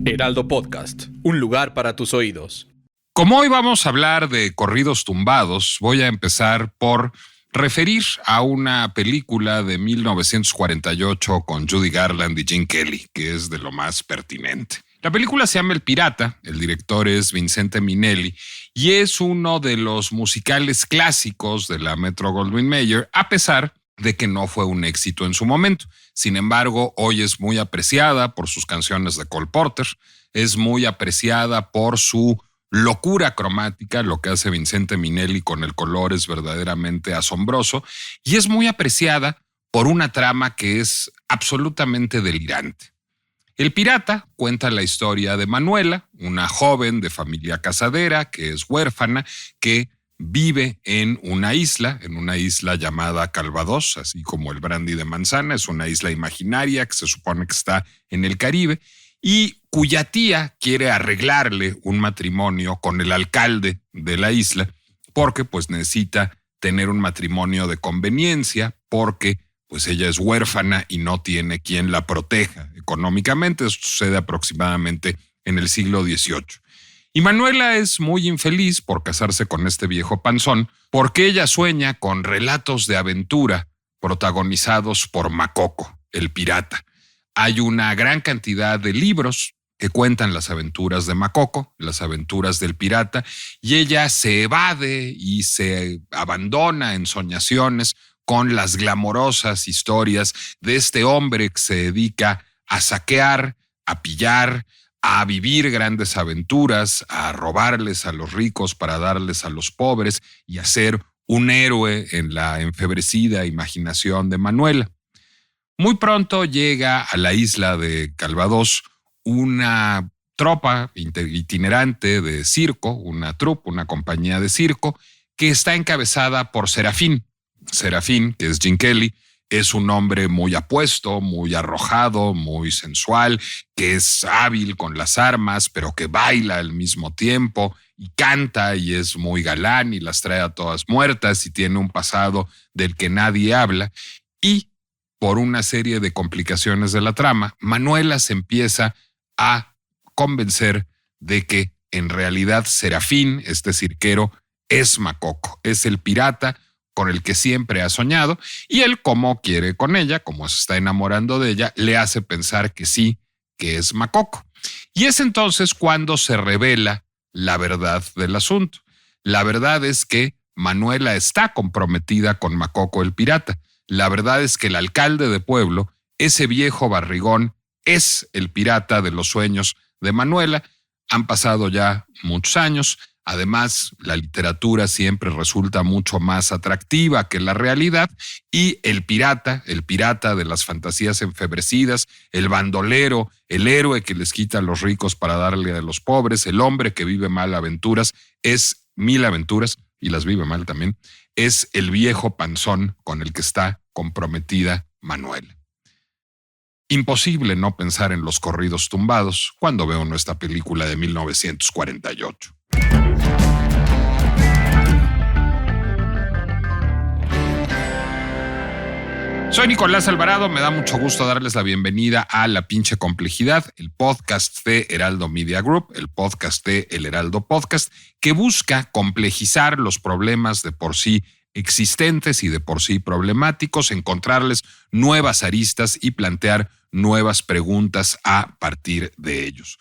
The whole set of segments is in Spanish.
Heraldo Podcast, un lugar para tus oídos. Como hoy vamos a hablar de corridos tumbados, voy a empezar por referir a una película de 1948 con Judy Garland y Gene Kelly, que es de lo más pertinente. La película se llama El Pirata, el director es Vincente Minnelli y es uno de los musicales clásicos de la Metro-Goldwyn-Mayer, a pesar de que no fue un éxito en su momento. Sin embargo, hoy es muy apreciada por sus canciones de Cole Porter, es muy apreciada por su locura cromática, lo que hace Vincente Minnelli con el color es verdaderamente asombroso, y es muy apreciada por una trama que es absolutamente delirante. El Pirata cuenta la historia de Manuela, una joven de familia casadera que es huérfana, que vive en una isla llamada Calvados, así como el brandy de manzana. Es una isla imaginaria que se supone que está en el Caribe y cuya tía quiere arreglarle un matrimonio con el alcalde de la isla porque pues necesita tener un matrimonio de conveniencia porque pues ella es huérfana y no tiene quien la proteja económicamente. Esto sucede aproximadamente en el siglo XVIII. Y Manuela es muy infeliz por casarse con este viejo panzón porque ella sueña con relatos de aventura protagonizados por Macoco, el pirata. Hay una gran cantidad de libros que cuentan las aventuras de Macoco, las aventuras del pirata, y ella se evade y se abandona en soñaciones con las glamorosas historias de este hombre que se dedica a saquear, a pillar, a vivir grandes aventuras, a robarles a los ricos para darles a los pobres y a ser un héroe en la enfebrecida imaginación de Manuela. Muy pronto llega a la isla de Calvados una tropa itinerante de circo, una troupe, una compañía de circo, que está encabezada por Serafín. Serafín, que es Gene Kelly, es un hombre muy apuesto, muy arrojado, muy sensual, que es hábil con las armas, pero que baila al mismo tiempo y canta y es muy galán y las trae a todas muertas y tiene un pasado del que nadie habla. Y por una serie de complicaciones de la trama, Manuela se empieza a convencer de que en realidad Serafín, este cirquero, es Macoco, es el pirata con el que siempre ha soñado, y él, como quiere con ella, como se está enamorando de ella, le hace pensar que sí, que es Macoco. Y es entonces cuando se revela la verdad del asunto. La verdad es que Manuela está comprometida con Macoco el pirata. La verdad es que el alcalde de pueblo, ese viejo barrigón, es el pirata de los sueños de Manuela. Han pasado ya muchos años. Además, la literatura siempre resulta mucho más atractiva que la realidad y el pirata de las fantasías enfebrecidas, el bandolero, el héroe que les quita a los ricos para darle a los pobres, el hombre que vive mil aventuras y las vive mal también, es el viejo panzón con el que está comprometida Manuela. Imposible no pensar en los corridos tumbados cuando veo nuestra película de 1948. Soy Nicolás Alvarado, me da mucho gusto darles la bienvenida a La Pinche Complejidad, el podcast de Heraldo Media Group, el podcast de El Heraldo Podcast, que busca complejizar los problemas de por sí existentes y de por sí problemáticos, encontrarles nuevas aristas y plantear nuevas preguntas a partir de ellos.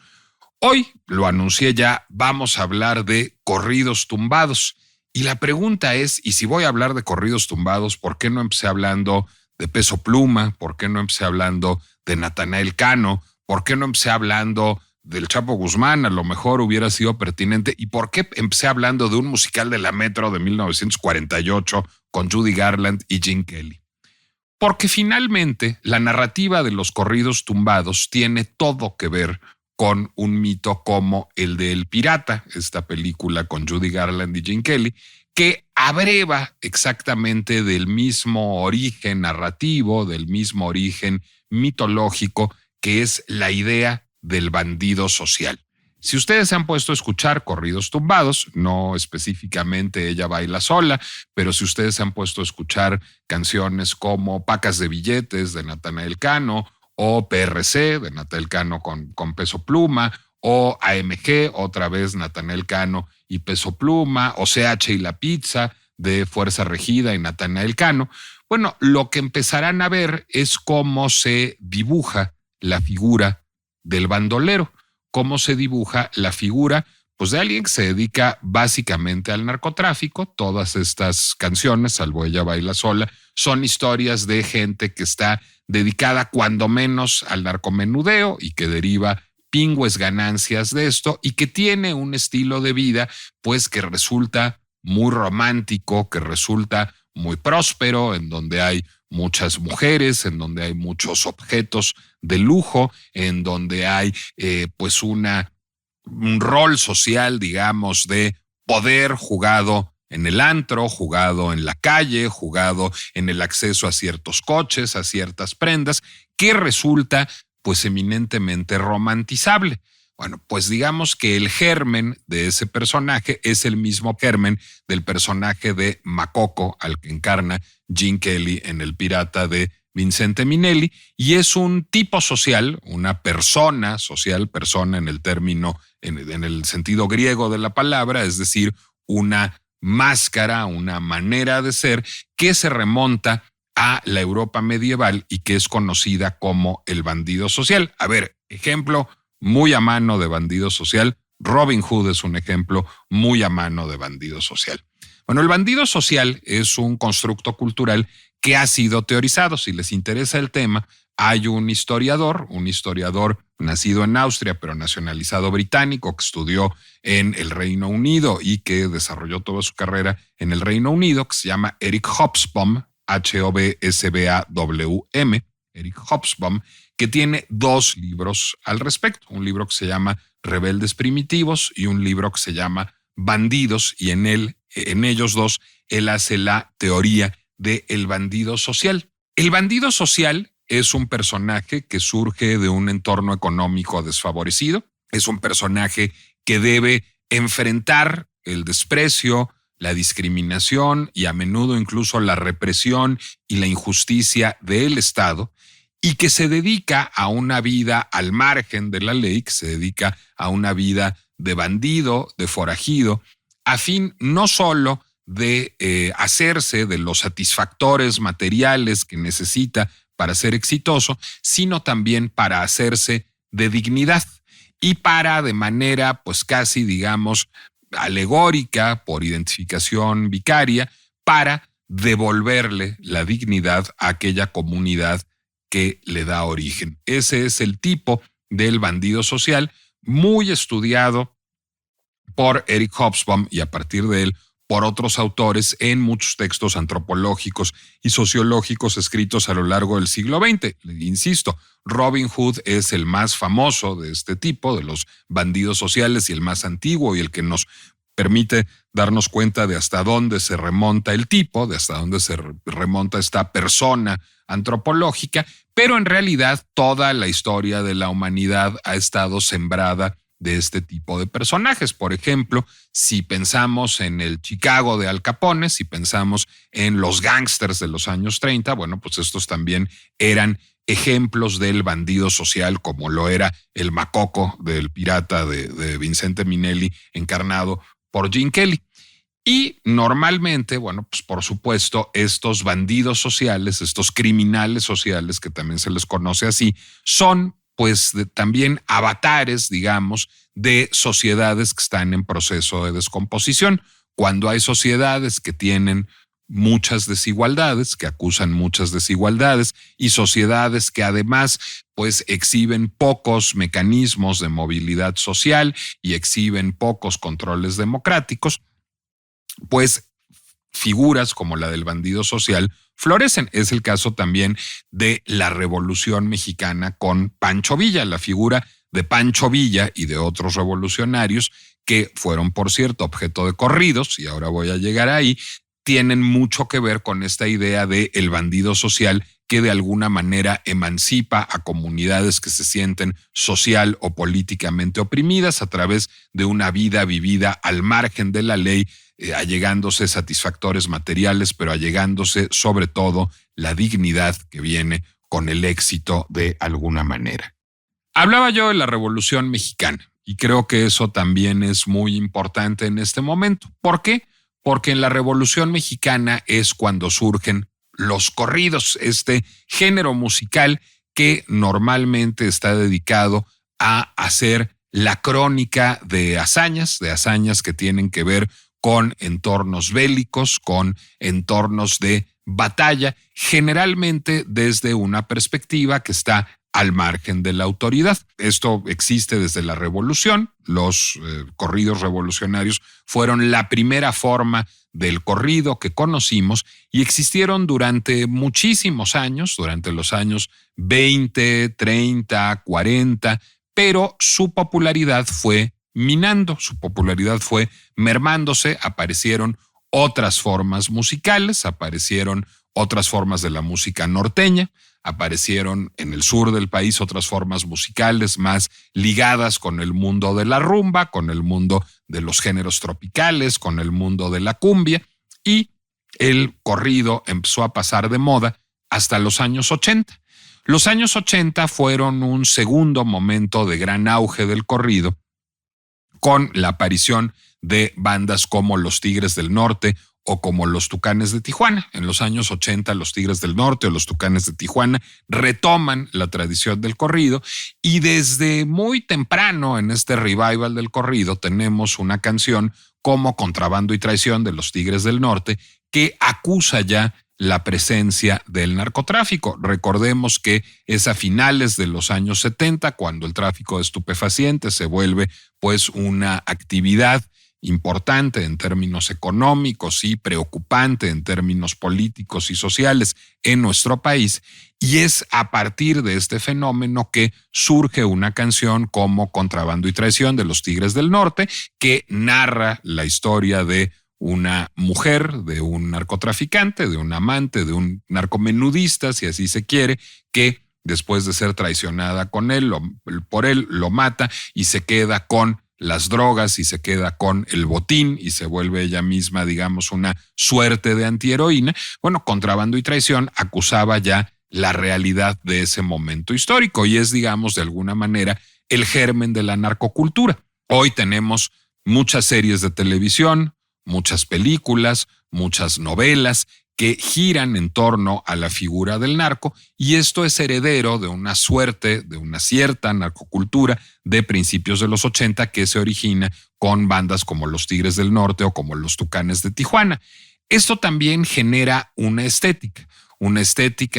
Hoy, lo anuncié ya, vamos a hablar de corridos tumbados. Y la pregunta es, y si voy a hablar de corridos tumbados, ¿por qué no empecé hablando de Peso Pluma? ¿Por qué no empecé hablando de Natanael Cano? ¿Por qué no empecé hablando del Chapo Guzmán? A lo mejor hubiera sido pertinente. ¿Y por qué empecé hablando de un musical de la Metro de 1948 con Judy Garland y Gene Kelly? Porque finalmente la narrativa de los corridos tumbados tiene todo que ver con un mito como el de El Pirata, esta película con Judy Garland y Gene Kelly, que abreva exactamente del mismo origen narrativo, del mismo origen mitológico, que es la idea del bandido social. Si ustedes se han puesto a escuchar corridos tumbados, no específicamente Ella baila sola, pero si ustedes se han puesto a escuchar canciones como Pacas de billetes de Natanael Cano o PRC de Natanael Cano con Peso Pluma, o AMG, otra vez Natanael Cano y Peso Pluma, o CH y la Pizza de Fuerza Regida y Natanael Cano. Bueno, lo que empezarán a ver es cómo se dibuja la figura del bandolero, cómo se dibuja la figura pues de alguien que se dedica básicamente al narcotráfico. Todas estas canciones, salvo Ella Baila Sola, son historias de gente que está dedicada cuando menos al narcomenudeo y que deriva pingües ganancias de esto y que tiene un estilo de vida pues que resulta muy romántico, que resulta muy próspero, en donde hay muchas mujeres, en donde hay muchos objetos de lujo, en donde hay pues un rol social, digamos, de poder jugado en el antro, jugado en la calle, jugado en el acceso a ciertos coches, a ciertas prendas, que resulta pues eminentemente romantizable. Bueno, pues digamos que el germen de ese personaje es el mismo germen del personaje de Makoko, al que encarna Gene Kelly en El Pirata de Vincente Minnelli, y es un tipo social, una persona social, persona en el término, en el sentido griego de la palabra, es decir, una máscara, una manera de ser que se remonta a la Europa medieval y que es conocida como el bandido social. A ver, ejemplo muy a mano de bandido social, Robin Hood es un ejemplo muy a mano de bandido social. Bueno, el bandido social es un constructo cultural que ha sido teorizado. Si les interesa el tema, hay un historiador nacido en Austria, pero nacionalizado británico, que estudió en el Reino Unido y que desarrolló toda su carrera en el Reino Unido, que se llama Eric Hobsbawm, Hobsbawm, Eric Hobsbawm, que tiene 2 libros al respecto. Un libro que se llama Rebeldes Primitivos y un libro que se llama Bandidos, y en ellos 2 él hace la teoría del bandido social. El bandido social es un personaje que surge de un entorno económico desfavorecido, es un personaje que debe enfrentar el desprecio, la discriminación y a menudo incluso la represión y la injusticia del Estado, y que se dedica a una vida al margen de la ley, que se dedica a una vida de bandido, de forajido, a fin no solo de hacerse de los satisfactores materiales que necesita para ser exitoso, sino también para hacerse de dignidad y para, de manera pues casi digamos alegórica, por identificación vicaria, para devolverle la dignidad a aquella comunidad que le da origen. Ese es el tipo del bandido social, muy estudiado por Eric Hobsbawm y a partir de él por otros autores en muchos textos antropológicos y sociológicos escritos a lo largo del siglo XX. Insisto, Robin Hood es el más famoso de este tipo, de los bandidos sociales, y el más antiguo y el que nos permite darnos cuenta de hasta dónde se remonta el tipo, de hasta dónde se remonta esta persona antropológica, pero en realidad toda la historia de la humanidad ha estado sembrada de este tipo de personajes. Por ejemplo, si pensamos en el Chicago de Al Capone, si pensamos en los gángsters de los años 30, bueno, pues estos también eran ejemplos del bandido social, como lo era el Makoko del Pirata de Vincente Minnelli, encarnado por Gene Kelly. Y normalmente, bueno, pues por supuesto, estos bandidos sociales, estos criminales sociales, que también se les conoce así, son pues también avatares, digamos, de sociedades que están en proceso de descomposición. Cuando hay sociedades que tienen muchas desigualdades, que acusan muchas desigualdades, y sociedades que además pues exhiben pocos mecanismos de movilidad social y exhiben pocos controles democráticos, pues figuras como la del bandido social florecen. Es el caso también de la Revolución Mexicana con Pancho Villa, la figura de Pancho Villa y de otros revolucionarios que fueron, por cierto, objeto de corridos, y ahora voy a llegar ahí, tienen mucho que ver con esta idea de el bandido social que de alguna manera emancipa a comunidades que se sienten social o políticamente oprimidas a través de una vida vivida al margen de la ley, allegándose satisfactores materiales, pero allegándose sobre todo la dignidad que viene con el éxito de alguna manera. Hablaba yo de la Revolución Mexicana y creo que eso también es muy importante en este momento. ¿Por qué? Porque en la Revolución Mexicana es cuando surgen los corridos, este género musical que normalmente está dedicado a hacer la crónica de hazañas que tienen que ver con entornos bélicos, con entornos de batalla, generalmente desde una perspectiva que está al margen de la autoridad. Esto existe desde la Revolución. Los corridos revolucionarios fueron la primera forma del corrido que conocimos y existieron durante muchísimos años, durante los años 20, 30, 40, pero su popularidad fue minando, su popularidad fue mermándose, aparecieron otras formas musicales, aparecieron otras formas de la música norteña, aparecieron en el sur del país otras formas musicales más ligadas con el mundo de la rumba, con el mundo de los géneros tropicales, con el mundo de la cumbia, y el corrido empezó a pasar de moda hasta los años 80. Los años 80 fueron un segundo momento de gran auge del corrido, con la aparición de bandas como los Tigres del Norte o como los Tucanes de Tijuana. En los años 80, los Tigres del Norte o los Tucanes de Tijuana retoman la tradición del corrido y desde muy temprano en este revival del corrido tenemos una canción como Contrabando y Traición de los Tigres del Norte que acusa ya la presencia del narcotráfico. Recordemos que es a finales de los años 70 cuando el tráfico de estupefacientes se vuelve pues una actividad importante en términos económicos y preocupante en términos políticos y sociales en nuestro país, y es a partir de este fenómeno que surge una canción como Contrabando y Traición de los Tigres del Norte, que narra la historia de una mujer, de un narcotraficante, de un amante, de un narcomenudista, si así se quiere, que después de ser traicionada por él, lo mata y se queda con las drogas y se queda con el botín y se vuelve ella misma, digamos, una suerte de antiheroína. Bueno, Contrabando y Traición acusaba ya la realidad de ese momento histórico y es, digamos, de alguna manera el germen de la narcocultura. Hoy tenemos muchas series de televisión, muchas películas, muchas novelas que giran en torno a la figura del narco, y esto es heredero de una suerte, de una cierta narcocultura de principios de los 80 que se origina con bandas como los Tigres del Norte o como los Tucanes de Tijuana. Esto también genera una estética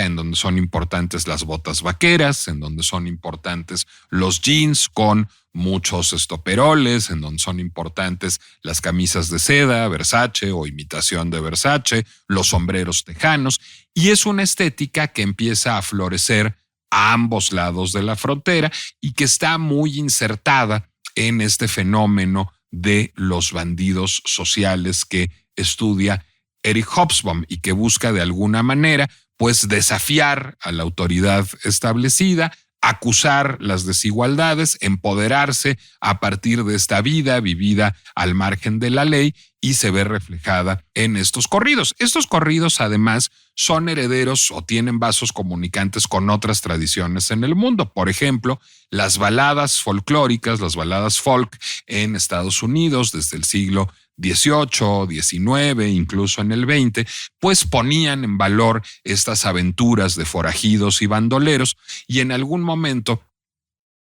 en donde son importantes las botas vaqueras, en donde son importantes los jeans con muchos estoperoles, en donde son importantes las camisas de seda, Versace o imitación de Versace, los sombreros tejanos, y es una estética que empieza a florecer a ambos lados de la frontera y que está muy insertada en este fenómeno de los bandidos sociales que estudia Eric Hobsbawm y que busca de alguna manera pues desafiar a la autoridad establecida, acusar las desigualdades, empoderarse a partir de esta vida vivida al margen de la ley, y se ve reflejada en estos corridos. Estos corridos además son herederos o tienen vasos comunicantes con otras tradiciones en el mundo. Por ejemplo, las baladas folclóricas, las baladas folk en Estados Unidos desde el siglo XVIII, XIX, incluso en el XX, pues ponían en valor estas aventuras de forajidos y bandoleros, y en algún momento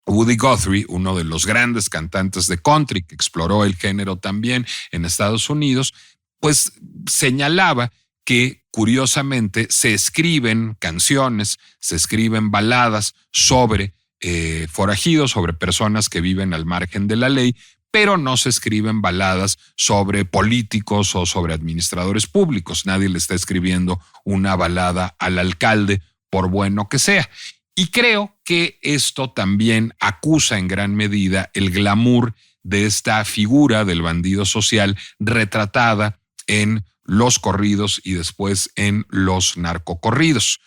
Woody Guthrie, uno de los grandes cantantes de country que exploró el género también en Estados Unidos, pues señalaba que curiosamente se escriben canciones, se escriben baladas sobre forajidos, sobre personas que viven al margen de la ley, pero no se escriben baladas sobre políticos o sobre administradores públicos. Nadie le está escribiendo una balada al alcalde, por bueno que sea. Y creo que esto también acusa en gran medida el glamour de esta figura del bandido social retratada en los corridos y después en los narcocorridos.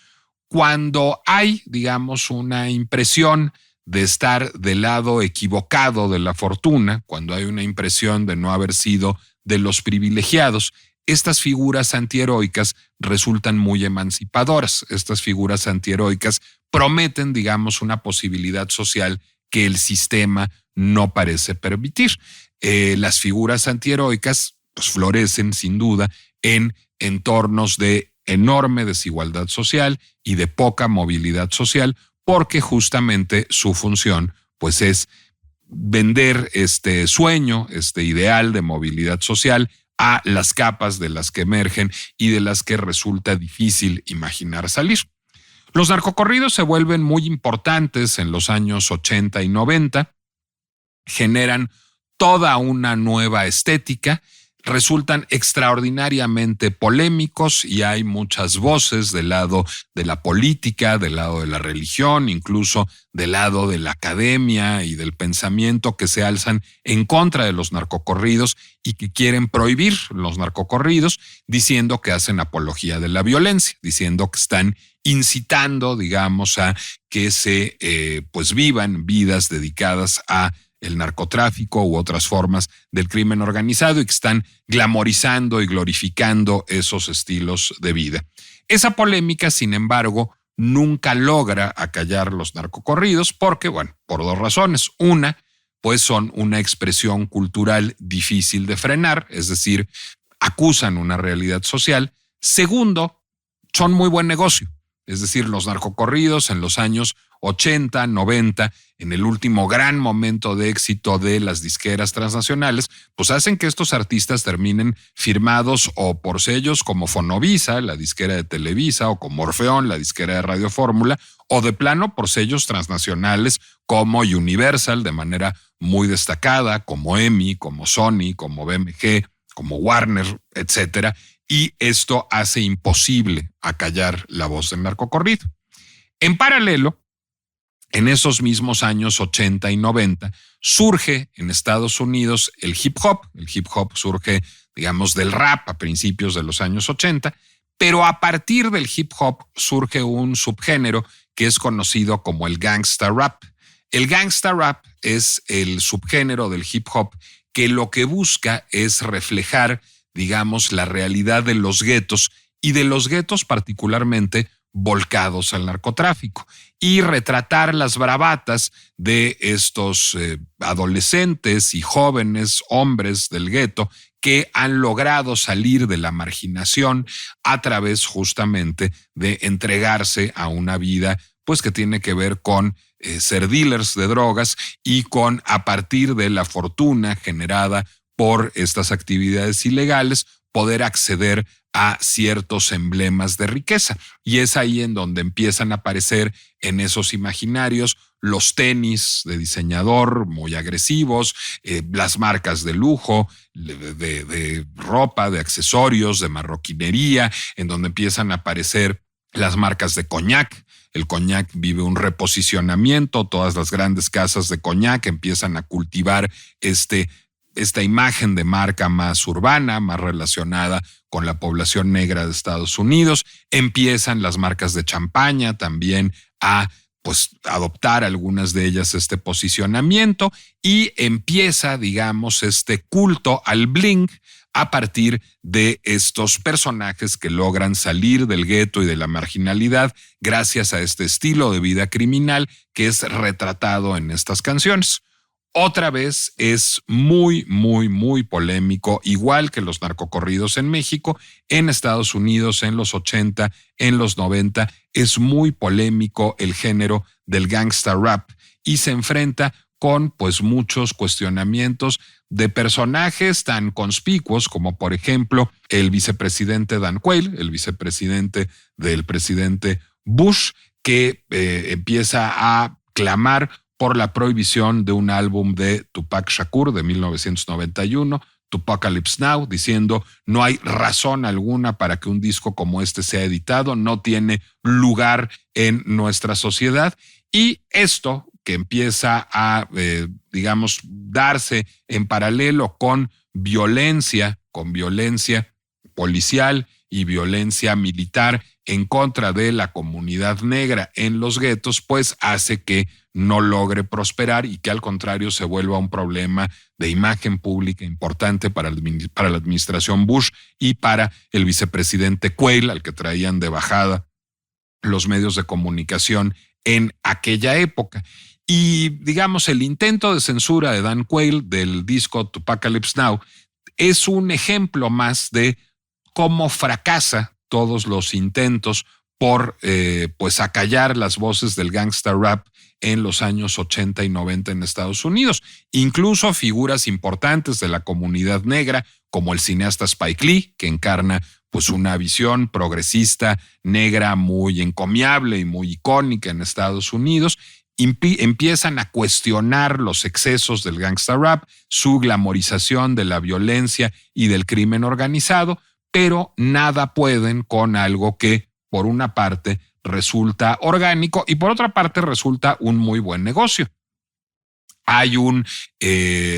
Cuando hay, digamos, una impresión de estar del lado equivocado de la fortuna, cuando hay una impresión de no haber sido de los privilegiados, estas figuras antiheroicas resultan muy emancipadoras. Estas figuras antiheroicas prometen, digamos, una posibilidad social que el sistema no parece permitir. Las figuras antiheroicas pues, florecen sin duda en entornos de enorme desigualdad social y de poca movilidad social, porque justamente su función pues es vender este sueño, este ideal de movilidad social a las capas de las que emergen y de las que resulta difícil imaginar salir. Los narcocorridos se vuelven muy importantes en los años 80 y 90, generan toda una nueva estética, resultan extraordinariamente polémicos y hay muchas voces del lado de la política, del lado de la religión, incluso del lado de la academia y del pensamiento que se alzan en contra de los narcocorridos y que quieren prohibir los narcocorridos, diciendo que hacen apología de la violencia, diciendo que están incitando, digamos, a que se pues vivan vidas dedicadas a el narcotráfico u otras formas del crimen organizado y que están glamorizando y glorificando esos estilos de vida. Esa polémica, sin embargo, nunca logra acallar los narcocorridos porque, bueno, por dos razones. Una, pues son una expresión cultural difícil de frenar, es decir, acusan una realidad social. Segundo, son muy buen negocio. Es decir, los narcocorridos en los años 80, 90, en el último gran momento de éxito de las disqueras transnacionales, pues hacen que estos artistas terminen firmados o por sellos como Fonovisa, la disquera de Televisa, o como Orfeón, la disquera de Radio Fórmula, o de plano por sellos transnacionales como Universal, de manera muy destacada, como EMI, como Sony, como BMG, como Warner, etcétera. Y esto hace imposible acallar la voz del narcocorrido. En paralelo, en esos mismos años 80 y 90, surge en Estados Unidos el hip hop. El hip hop surge, digamos, del rap a principios de los años 80, pero a partir del hip hop surge un subgénero que es conocido como el gangsta rap. El gangsta rap es el subgénero del hip hop que lo que busca es reflejar, digamos, la realidad de los guetos y de los guetos particularmente volcados al narcotráfico y retratar las bravatas de estos adolescentes y jóvenes hombres del gueto que han logrado salir de la marginación a través justamente de entregarse a una vida pues que tiene que ver con ser dealers de drogas y con, a partir de la fortuna generada por estas actividades ilegales, poder acceder a ciertos emblemas de riqueza. Y es ahí en donde empiezan a aparecer en esos imaginarios los tenis de diseñador muy agresivos, las marcas de lujo, de ropa, de accesorios, de marroquinería, en donde empiezan a aparecer las marcas de coñac. El coñac vive un reposicionamiento, todas las grandes casas de coñac empiezan a cultivar esta imagen de marca más urbana, más relacionada con la población negra de Estados Unidos. Empiezan las marcas de champaña también a adoptar algunas de ellas este posicionamiento y empieza, digamos, este culto al bling a partir de estos personajes que logran salir del gueto y de la marginalidad gracias a este estilo de vida criminal que es retratado en estas canciones. Otra vez es muy, muy, muy polémico, igual que los narcocorridos en México, en Estados Unidos, en los 80, en los 90, es muy polémico el género del gangsta rap y se enfrenta con muchos cuestionamientos de personajes tan conspicuos como, por ejemplo, el vicepresidente Dan Quayle, el vicepresidente del presidente Bush, que empieza a clamar por la prohibición de un álbum de Tupac Shakur de 1991, Tupacalypse Now, diciendo no hay razón alguna para que un disco como este sea editado, no tiene lugar en nuestra sociedad. Y esto que empieza a, darse en paralelo con violencia policial y violencia militar en contra de la comunidad negra en los guetos, pues hace que no logre prosperar y que al contrario se vuelva un problema de imagen pública importante para la administración Bush y para el vicepresidente Quayle, al que traían de bajada los medios de comunicación en aquella época. Y digamos, el intento de censura de Dan Quayle del disco Tupacalypse Now es un ejemplo más de cómo fracasa todos los intentos por pues acallar las voces del gangsta rap en los años 80 y 90 en Estados Unidos. Incluso figuras importantes de la comunidad negra, como el cineasta Spike Lee, que encarna pues una visión progresista negra muy encomiable y muy icónica en Estados Unidos, empiezan a cuestionar los excesos del gangsta rap, su glamorización de la violencia y del crimen organizado, pero nada pueden con algo que, por una parte, resulta orgánico y por otra parte resulta un muy buen negocio. Hay un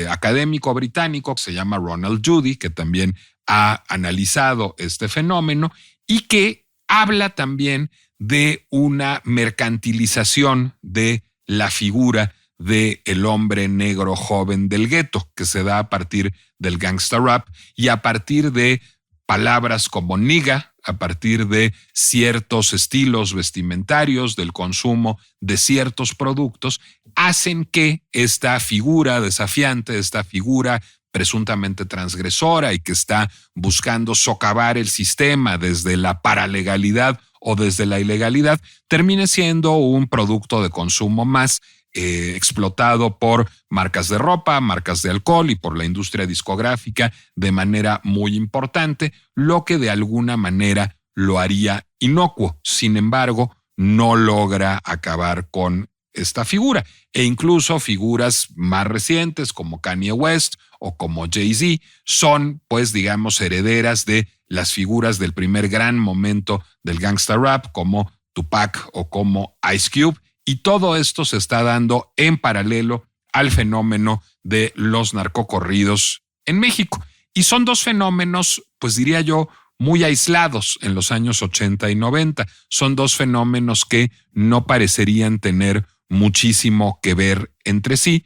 académico británico que se llama Ronald Judy, que también ha analizado este fenómeno y que habla también de una mercantilización de la figura del hombre negro joven del gueto, que se da a partir del gangsta rap y a partir de palabras como nigga, a partir de ciertos estilos vestimentarios, del consumo de ciertos productos, hacen que esta figura desafiante, esta figura presuntamente transgresora y que está buscando socavar el sistema desde la paralegalidad o desde la ilegalidad, termine siendo un producto de consumo más explotado por marcas de ropa, marcas de alcohol y por la industria discográfica de manera muy importante, lo que de alguna manera lo haría inocuo. Sin embargo, no logra acabar con esta figura. E incluso figuras más recientes como Kanye West o como Jay-Z son, pues, digamos, herederas de las figuras del primer gran momento del gangsta rap como Tupac o como Ice Cube. Y todo esto se está dando en paralelo al fenómeno de los narcocorridos en México. Y son dos fenómenos, pues diría yo, muy aislados en los años 80 y 90. Son dos fenómenos que no parecerían tener muchísimo que ver entre sí,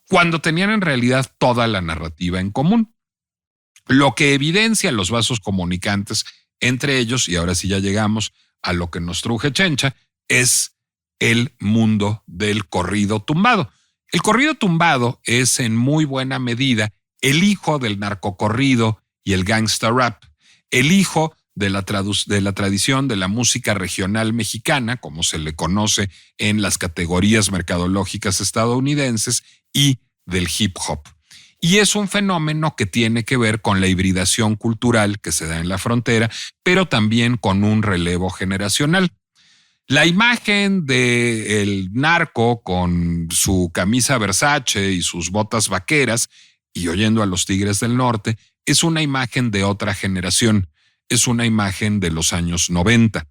cuando tenían en realidad toda la narrativa en común. Lo que evidencia los vasos comunicantes entre ellos, y ahora sí ya llegamos a lo que nos truje Chencha, es el mundo del corrido tumbado. El corrido tumbado es en muy buena medida el hijo del narcocorrido y el gangsta rap, el hijo de la tradición de la música regional mexicana, como se le conoce en las categorías mercadológicas estadounidenses, y del hip hop. Y es un fenómeno que tiene que ver con la hibridación cultural que se da en la frontera, pero también con un relevo generacional. La imagen del narco con su camisa Versace y sus botas vaqueras y oyendo a los Tigres del Norte es una imagen de otra generación, es una imagen de los años 90.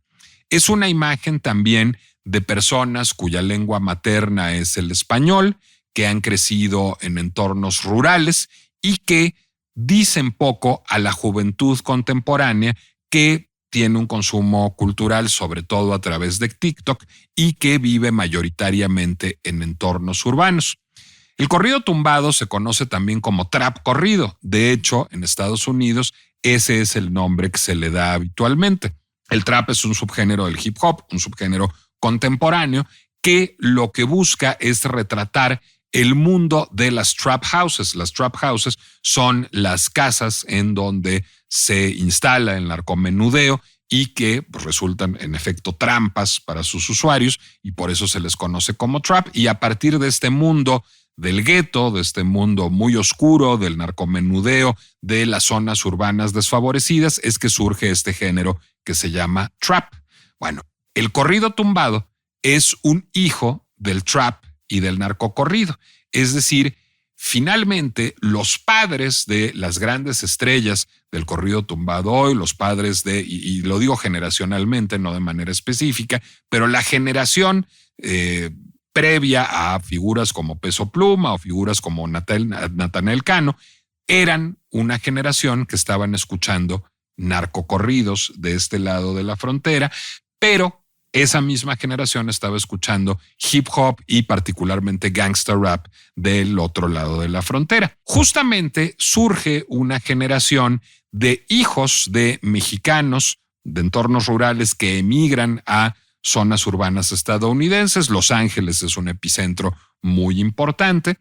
Es una imagen también de personas cuya lengua materna es el español, que han crecido en entornos rurales y que dicen poco a la juventud contemporánea que tiene un consumo cultural, sobre todo a través de TikTok, y que vive mayoritariamente en entornos urbanos. El corrido tumbado se conoce también como trap corrido. De hecho, en Estados Unidos, ese es el nombre que se le da habitualmente. El trap es un subgénero del hip hop, un subgénero contemporáneo, que lo que busca es retratar el mundo de las trap houses. Las trap houses son las casas en donde se instala el narcomenudeo y que pues, resultan en efecto trampas para sus usuarios y por eso se les conoce como trap. Y a partir de este mundo del gueto, de este mundo muy oscuro, del narcomenudeo, de las zonas urbanas desfavorecidas, es que surge este género que se llama trap. Bueno, el corrido tumbado es un hijo del trap y del narcocorrido. Es decir, finalmente los padres de las grandes estrellas del corrido tumbado hoy, los padres de, y lo digo generacionalmente, no de manera específica, pero la generación previa a figuras como Peso Pluma o figuras como Natanael Cano, eran una generación que estaban escuchando narcocorridos de este lado de la frontera, pero esa misma generación estaba escuchando hip hop y particularmente gangsta rap del otro lado de la frontera. Justamente surge una generación de hijos de mexicanos de entornos rurales que emigran a zonas urbanas estadounidenses. Los Ángeles es un epicentro muy importante.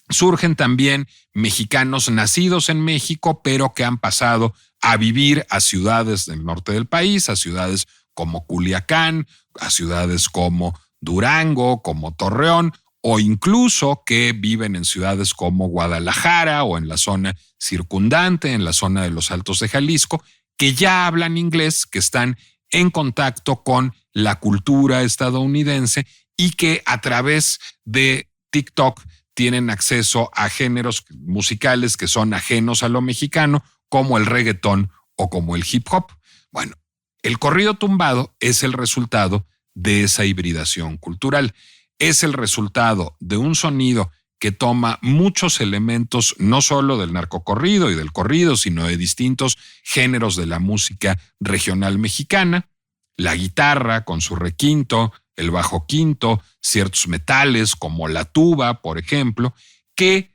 Surgen también mexicanos nacidos en México, pero que han pasado a vivir a ciudades del norte del país, a ciudades como Culiacán, a ciudades como Durango, como Torreón, o incluso que viven en ciudades como Guadalajara o en la zona circundante, en la zona de los Altos de Jalisco, que ya hablan inglés, que están en contacto con la cultura estadounidense y que a través de TikTok tienen acceso a géneros musicales que son ajenos a lo mexicano, como el reggaetón o como el hip hop. Bueno, el corrido tumbado es el resultado de esa hibridación cultural. Es el resultado de un sonido que toma muchos elementos, no solo del narcocorrido y del corrido, sino de distintos géneros de la música regional mexicana, la guitarra con su requinto, el bajo quinto, ciertos metales como la tuba, por ejemplo, que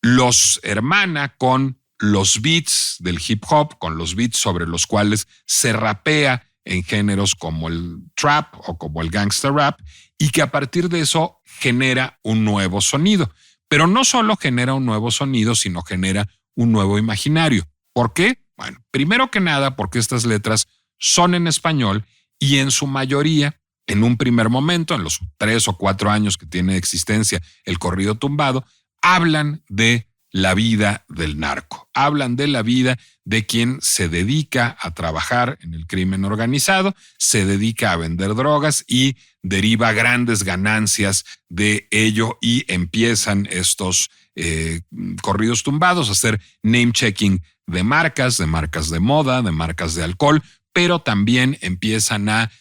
los hermana con los beats del hip hop, con los beats sobre los cuales se rapea en géneros como el trap o como el gangster rap, y que a partir de eso genera un nuevo sonido. Pero no solo genera un nuevo sonido, sino genera un nuevo imaginario. ¿Por qué? Bueno, primero que nada porque estas letras son en español y en su mayoría, en un primer momento, en los 3 o 4 años que tiene de existencia el corrido tumbado, hablan de la vida del narco. Hablan de la vida de quien se dedica a trabajar en el crimen organizado, se dedica a vender drogas y deriva grandes ganancias de ello, y empiezan estos corridos tumbados a hacer name checking de marcas de moda, de marcas de alcohol, pero también empiezan a,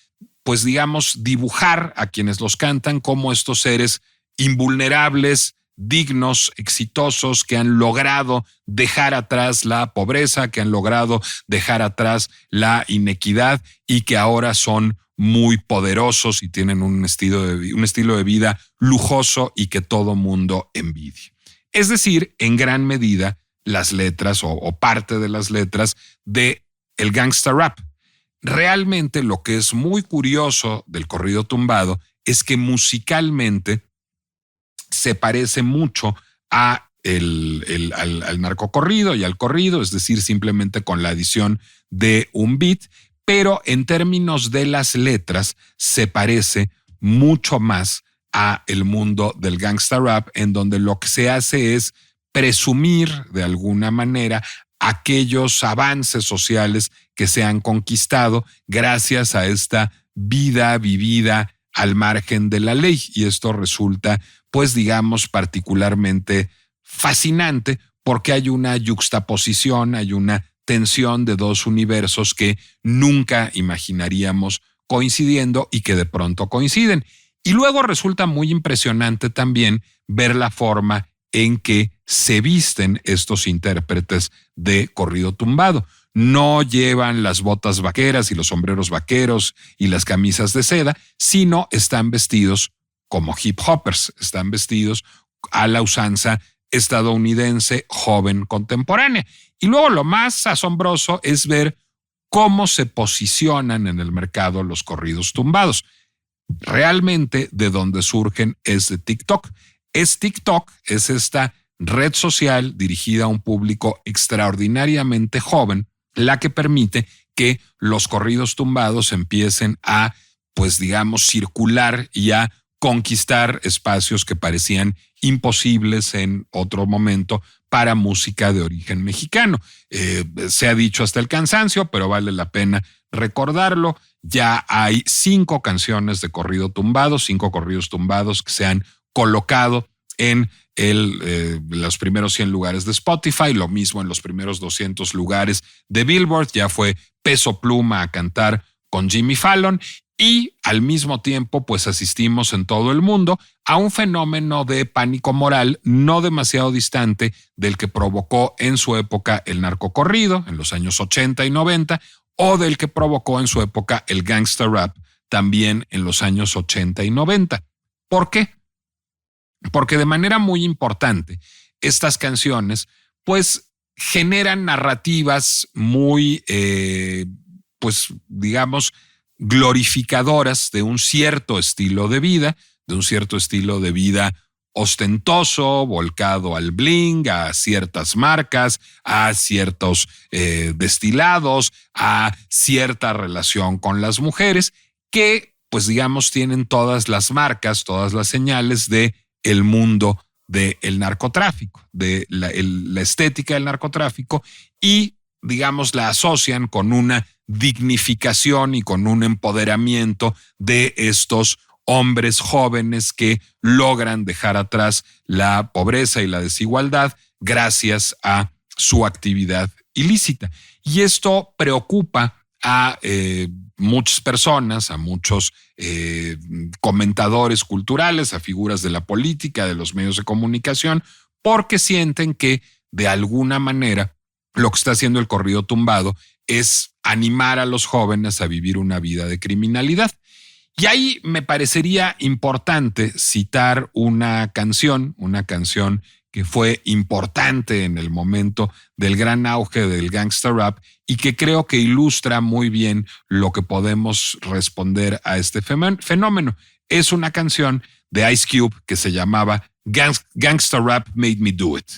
pues digamos, dibujar a quienes los cantan como estos seres invulnerables, dignos, exitosos, que han logrado dejar atrás la pobreza, que han logrado dejar atrás la inequidad y que ahora son muy poderosos y tienen un estilo de vida lujoso y que todo mundo envidia. Es decir, en gran medida, las letras o parte de las letras de el gangsta rap. Realmente lo que es muy curioso del corrido tumbado es que musicalmente se parece mucho al narcocorrido y al corrido, es decir, simplemente con la adición de un beat, pero en términos de las letras se parece mucho más a el mundo del gangsta rap, en donde lo que se hace es presumir de alguna manera aquellos avances sociales que se han conquistado gracias a esta vida vivida al margen de la ley, y esto resulta, pues digamos, particularmente fascinante porque hay una yuxtaposición, hay una tensión de dos universos que nunca imaginaríamos coincidiendo y que de pronto coinciden. Y luego resulta muy impresionante también ver la forma en que se visten estos intérpretes de corrido tumbado. No llevan las botas vaqueras y los sombreros vaqueros y las camisas de seda, sino están vestidos como hip hoppers, están vestidos a la usanza estadounidense joven contemporánea. Y luego lo más asombroso es ver cómo se posicionan en el mercado los corridos tumbados. Realmente de donde surgen es de TikTok. TikTok es esta red social dirigida a un público extraordinariamente joven, la que permite que los corridos tumbados empiecen a, pues digamos, circular y a conquistar espacios que parecían imposibles en otro momento para música de origen mexicano. Se ha dicho hasta el cansancio, pero vale la pena recordarlo. Ya hay 5 canciones de corrido tumbado, 5 corridos tumbados que se han colocado en los primeros 100 lugares de Spotify, lo mismo en los primeros 200 lugares de Billboard. Ya fue Peso Pluma a cantar con Jimmy Fallon, y al mismo tiempo pues asistimos en todo el mundo a un fenómeno de pánico moral no demasiado distante del que provocó en su época el narcocorrido en los años 80 y 90, o del que provocó en su época el gangster rap también en los años 80 y 90. ¿Por qué? Porque de manera muy importante, estas canciones, pues, generan narrativas muy, pues, digamos, glorificadoras de un cierto estilo de vida, ostentoso, volcado al bling, a ciertas marcas, a ciertos destilados, a cierta relación con las mujeres, que, pues, digamos, tienen todas las marcas, todas las señales de el mundo del narcotráfico, de la estética del narcotráfico, y, digamos, la asocian con una dignificación y con un empoderamiento de estos hombres jóvenes que logran dejar atrás la pobreza y la desigualdad gracias a su actividad ilícita. Y esto preocupa a muchas personas, a muchos comentadores culturales, a figuras de la política, de los medios de comunicación, porque sienten que de alguna manera lo que está haciendo el corrido tumbado es animar a los jóvenes a vivir una vida de criminalidad. Y ahí me parecería importante citar una canción que fue importante en el momento del gran auge del gangsta rap y que creo que ilustra muy bien lo que podemos responder a este fenómeno. Es una canción de Ice Cube que se llamaba Gangsta Rap Made Me Do It.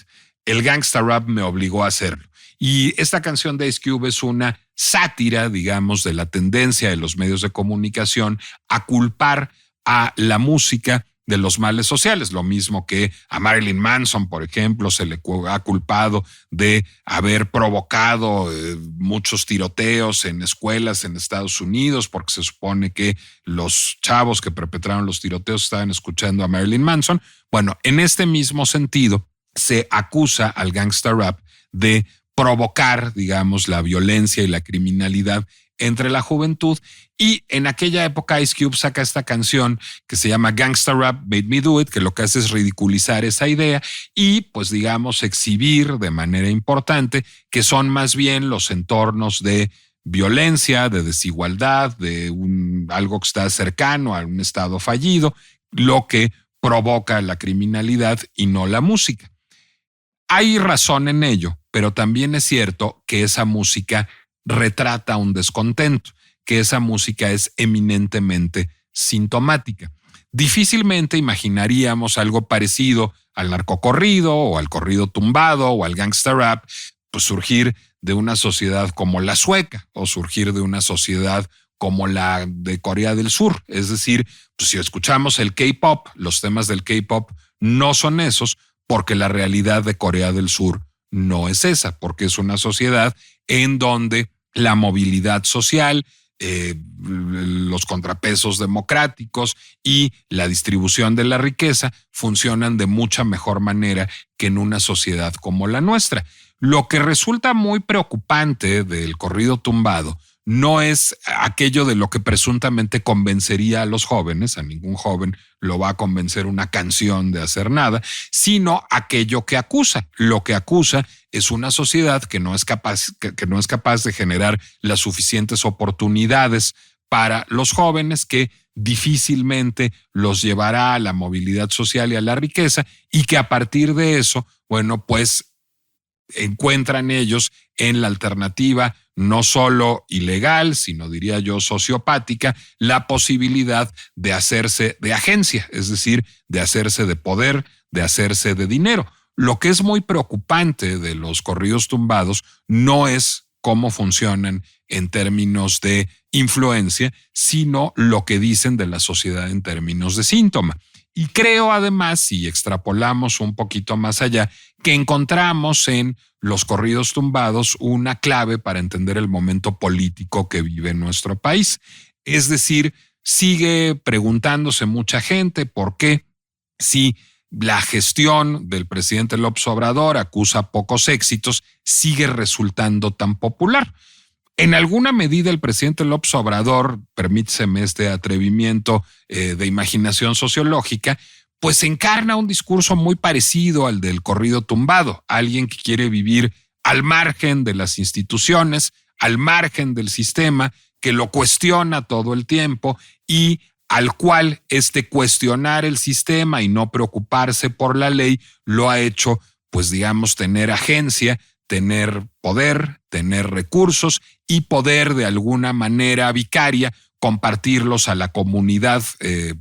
El gangsta rap me obligó a hacerlo. Y esta canción de Ice Cube es una sátira, digamos, de la tendencia de los medios de comunicación a culpar a la música de los males sociales, lo mismo que a Marilyn Manson, por ejemplo, se le ha culpado de haber provocado muchos tiroteos en escuelas en Estados Unidos, porque se supone que los chavos que perpetraron los tiroteos estaban escuchando a Marilyn Manson. Bueno, en este mismo sentido, se acusa al gangsta rap de provocar, digamos, la violencia y la criminalidad entre la juventud. Y en aquella época Ice Cube saca esta canción que se llama Gangsta Rap Made Me Do It, que lo que hace es ridiculizar esa idea y, pues, digamos, exhibir de manera importante que son más bien los entornos de violencia, de desigualdad, de algo que está cercano a un estado fallido, lo que provoca la criminalidad y no la música. Hay razón en ello, pero también es cierto que esa música retrata un descontento, que esa música es eminentemente sintomática. Difícilmente imaginaríamos algo parecido al narcocorrido o al corrido tumbado o al gangsta rap, pues surgir de una sociedad como la sueca o surgir de una sociedad como la de Corea del Sur. Es decir, pues si escuchamos el K-pop, los temas del K-pop no son esos, porque la realidad de Corea del Sur no es esa, porque es una sociedad en donde la movilidad social, los contrapesos democráticos y la distribución de la riqueza funcionan de mucha mejor manera que en una sociedad como la nuestra. Lo que resulta muy preocupante del corrido tumbado no es aquello de lo que presuntamente convencería a los jóvenes, a ningún joven lo va a convencer una canción de hacer nada, sino aquello que acusa. Lo que acusa es una sociedad que no es capaz de generar las suficientes oportunidades para los jóvenes, que difícilmente los llevará a la movilidad social y a la riqueza, y que a partir de eso, bueno, pues encuentran ellos en la alternativa no solo ilegal, sino diría yo sociopática, la posibilidad de hacerse de agencia, es decir, de hacerse de poder, de hacerse de dinero. Lo que es muy preocupante de los corridos tumbados no es cómo funcionan en términos de influencia, sino lo que dicen de la sociedad en términos de síntoma. Y creo además, si extrapolamos un poquito más allá, que encontramos en los corridos tumbados una clave para entender el momento político que vive nuestro país. Es decir, sigue preguntándose mucha gente por qué, si la gestión del presidente López Obrador acusa pocos éxitos, sigue resultando tan popular. En alguna medida el presidente López Obrador, permíteseme este atrevimiento de imaginación sociológica, pues encarna un discurso muy parecido al del corrido tumbado. Alguien que quiere vivir al margen de las instituciones, al margen del sistema, que lo cuestiona todo el tiempo y al cual cuestionar el sistema y no preocuparse por la ley lo ha hecho, pues digamos, tener agencia, tener poder, tener recursos y poder de alguna manera vicaria compartirlos a la comunidad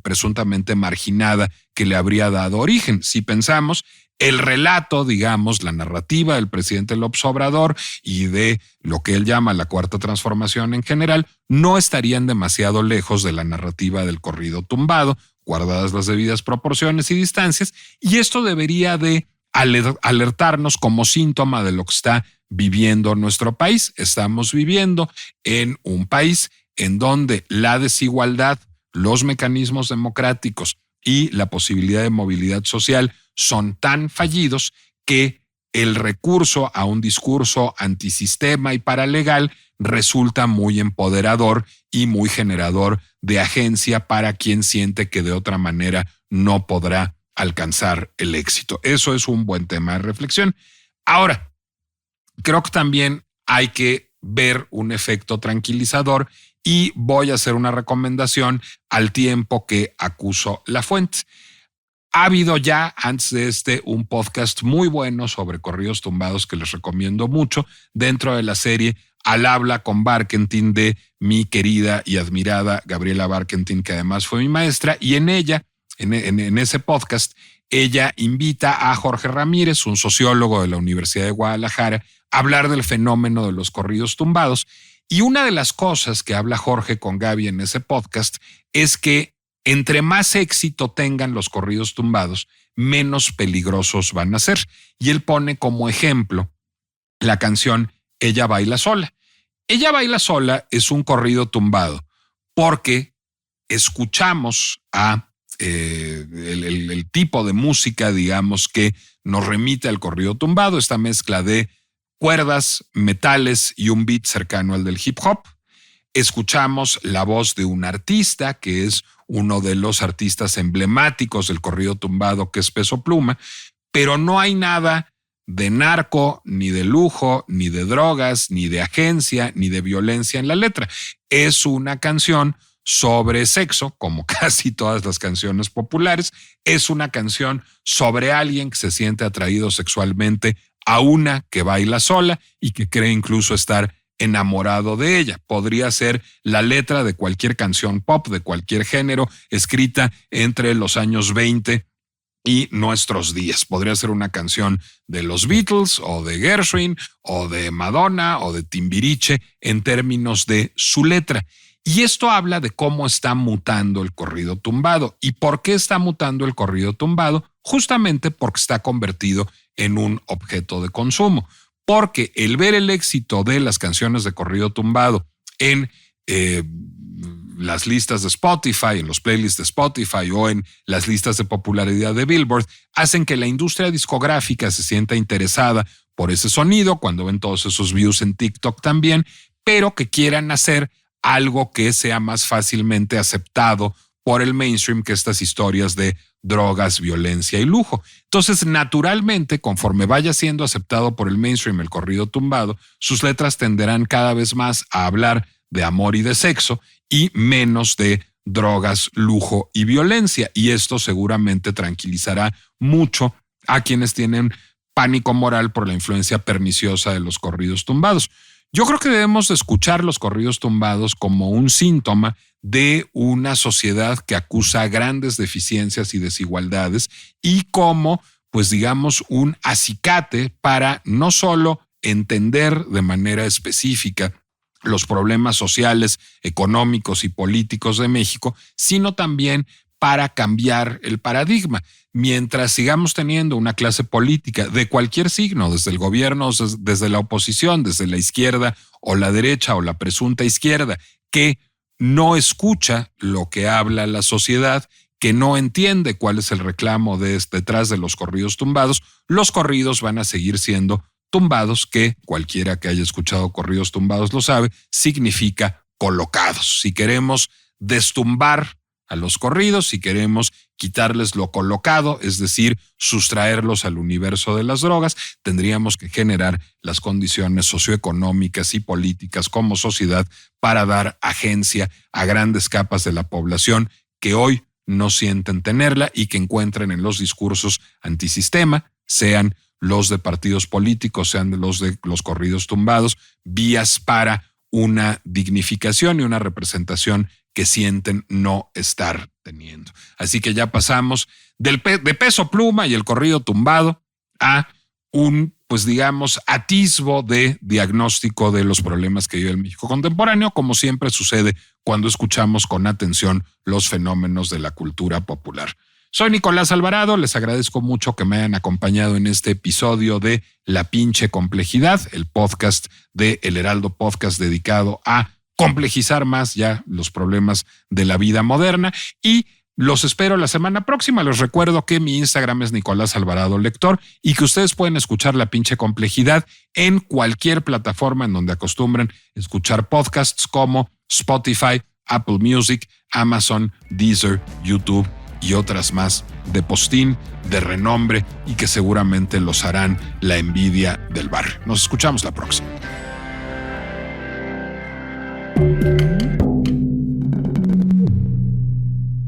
presuntamente marginada que le habría dado origen. Si pensamos, el relato, digamos, la narrativa del presidente López Obrador y de lo que él llama la cuarta transformación en general, no estarían demasiado lejos de la narrativa del corrido tumbado, guardadas las debidas proporciones y distancias, y esto debería de alertarnos como síntoma de lo que está viviendo nuestro país. Estamos viviendo en un país en donde la desigualdad, los mecanismos democráticos y la posibilidad de movilidad social son tan fallidos que el recurso a un discurso antisistema y paralegal resulta muy empoderador y muy generador de agencia para quien siente que de otra manera no podrá alcanzar el éxito. Eso es un buen tema de reflexión. Ahora, creo que también hay que ver un efecto tranquilizador y voy a hacer una recomendación al tiempo que acuso la fuente. Ha habido ya antes de un podcast muy bueno sobre corridos tumbados que les recomiendo mucho dentro de la serie Al habla con Barkentin de mi querida y admirada Gabriela Barkentin, que además fue mi maestra, y en ella, en ese podcast, ella invita a Jorge Ramírez, un sociólogo de la Universidad de Guadalajara, a hablar del fenómeno de los corridos tumbados. Y una de las cosas que habla Jorge con Gaby en ese podcast es que entre más éxito tengan los corridos tumbados, menos peligrosos van a ser. Y él pone como ejemplo la canción Ella baila sola. Ella baila sola es un corrido tumbado porque escuchamos a el tipo de música, digamos, que nos remite al corrido tumbado, esta mezcla de cuerdas, metales y un beat cercano al del hip hop. Escuchamos la voz de un artista que es uno de los artistas emblemáticos del corrido tumbado, que es Peso Pluma, pero no hay nada de narco, ni de lujo, ni de drogas, ni de agencia, ni de violencia en la letra. Es una canción sobre sexo, como casi todas las canciones populares. Es una canción sobre alguien que se siente atraído sexualmente a una que baila sola y que cree incluso estar enamorado de ella. Podría ser la letra de cualquier canción pop, de cualquier género, escrita entre los años 20 y nuestros días. Podría ser una canción de los Beatles o de Gershwin o de Madonna o de Timbiriche en términos de su letra. Y esto habla de cómo está mutando el corrido tumbado. ¿Y por qué está mutando el corrido tumbado? Justamente porque está convertido en un objeto de consumo. Porque el ver el éxito de las canciones de corrido tumbado en las listas de Spotify, en los playlists de Spotify o en las listas de popularidad de Billboard, hacen que la industria discográfica se sienta interesada por ese sonido, cuando ven todos esos views en TikTok también, pero que quieran hacer algo que sea más fácilmente aceptado por el mainstream que estas historias de drogas, violencia y lujo. Entonces, naturalmente, conforme vaya siendo aceptado por el mainstream el corrido tumbado, sus letras tenderán cada vez más a hablar de amor y de sexo y menos de drogas, lujo y violencia. Y esto seguramente tranquilizará mucho a quienes tienen pánico moral por la influencia perniciosa de los corridos tumbados. Yo creo que debemos escuchar los corridos tumbados como un síntoma de una sociedad que acusa grandes deficiencias y desigualdades y como, pues digamos, un acicate para no solo entender de manera específica los problemas sociales, económicos y políticos de México, sino también para cambiar el paradigma. Mientras sigamos teniendo una clase política de cualquier signo, desde el gobierno, desde la oposición, desde la izquierda o la derecha o la presunta izquierda, que no escucha lo que habla la sociedad, que no entiende cuál es el reclamo detrás de los corridos tumbados, los corridos van a seguir siendo tumbados, que cualquiera que haya escuchado corridos tumbados lo sabe, significa colocados. Si queremos destumbar a los corridos, si queremos quitarles lo colocado, es decir, sustraerlos al universo de las drogas, tendríamos que generar las condiciones socioeconómicas y políticas como sociedad para dar agencia a grandes capas de la población que hoy no sienten tenerla y que encuentren en los discursos antisistema, sean los de partidos políticos, sean de los corridos tumbados, vías para una dignificación y una representación que sienten no estar teniendo. Así que ya pasamos de Peso Pluma y el corrido tumbado a un, pues digamos, atisbo de diagnóstico de los problemas que vive el México contemporáneo, como siempre sucede cuando escuchamos con atención los fenómenos de la cultura popular. Soy Nicolás Alvarado, les agradezco mucho que me hayan acompañado en este episodio de La Pinche Complejidad, el podcast de El Heraldo Podcast dedicado a complejizar más ya los problemas de la vida moderna, y los espero la semana próxima. Les recuerdo que mi Instagram es Nicolás Alvarado Lector y que ustedes pueden escuchar La Pinche Complejidad en cualquier plataforma en donde acostumbren escuchar podcasts como Spotify, Apple Music, Amazon, Deezer, YouTube y otras más de postín, de renombre y que seguramente los harán la envidia del barrio. Nos escuchamos la próxima.